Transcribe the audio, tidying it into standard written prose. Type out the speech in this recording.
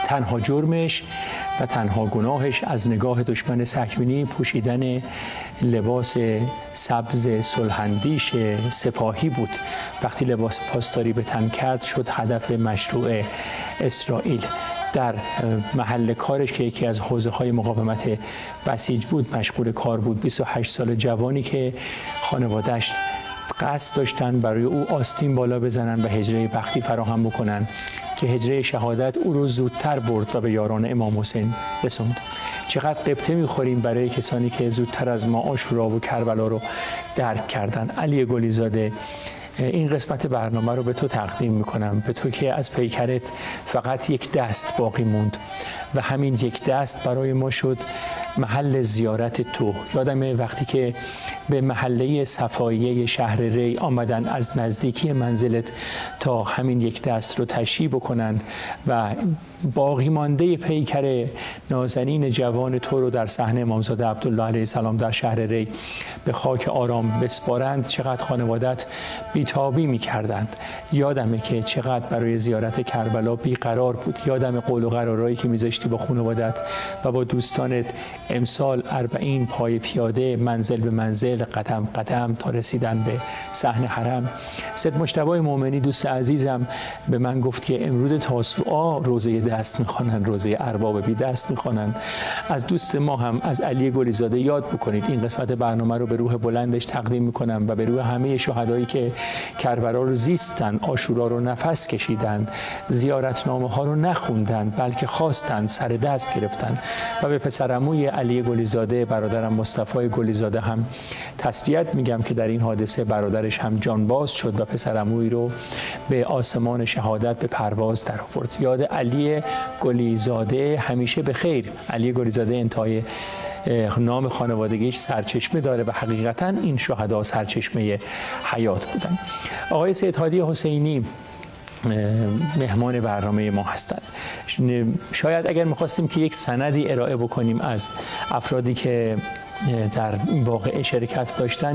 تنها جرمش و تنها گناهش از نگاه دشمن صهیونی پوشیدن لباس سبز صلح‌اندیش سپاهی بود. وقتی لباس پاسداری به تن کرد شد هدف مشروع اسرائیل. در محل کارش که یکی از حوزه‌های مقاومت بسیج بود مشغول کار بود. 28 سال جوانی که خانواده‌اش قصد داشتن برای او آستین بالا بزنن و هجره بختی فراهم بکنن که هجره شهادت او رو زودتر برد و به یاران امام حسین رسوند. چقدر غبطه می‌خوریم برای کسانی که زودتر از ما عاشورا و کربلا رو درک کردن. علی گلی زاده، این قسمت برنامه رو به تو تقدیم میکنم، به تو که از پیکرت فقط یک دست باقی موند و همین یک دست برای ما شد محل زیارت تو. یادمه وقتی که به محله صفاییه شهر ری آمدن از نزدیکی منزلت تا همین یک دست رو تشییع بکنن و باقی مانده پیکر نازنین جوان تو رو در صحن امامزاده عبدالله علیه السلام در شهر ری به خاک آرام بسپارند، چقدر خانوادت بیتابی می‌کردند. یادمه که چقدر برای زیارت کربلا بیقرار بود. یادم قول و قرارایی که می‌ذاشتی با خانوادت و با دوستانت امسال 40 پای پیاده منزل به منزل قدم قدم تا رسیدن به صحن حرم. سید مجتبی مومنی دوست عزیزم به من گفت که امروز تاسوعا روزه دست میخوانن، روزه ارباب بی دست میخوانن. از دوست ما هم از علی گلی زاده یاد بکنید. این قسمت برنامه رو به روح بلندش تقدیم میکنم و به روح همه شهدایی که کربلا رو زیستن، عاشورا رو نفس کشیدن، زیارتنامه ها رو نخوندن بلکه خواستن، سر دست گرفتن. و به پسرعموی علی گلی زاده برادرم مصطفی گلی زاده هم تسلیت میگم که در این حادثه برادرش هم جانباز شد و پسرعموی رو به آسمان شهادت به پرواز در آورد. یاد علی گلی زاده همیشه به خیر. علی گلی زاده انتهای نام خانوادگیش سرچشمه داره و حقیقتا این شهدا سرچشمه حیات بودن. آقای سید هادی حسینی مهمان برنامه ما هستند. شاید اگر می‌خواستیم که یک سندی ارائه بکنیم از افرادی که در واقعه شرکت داشتن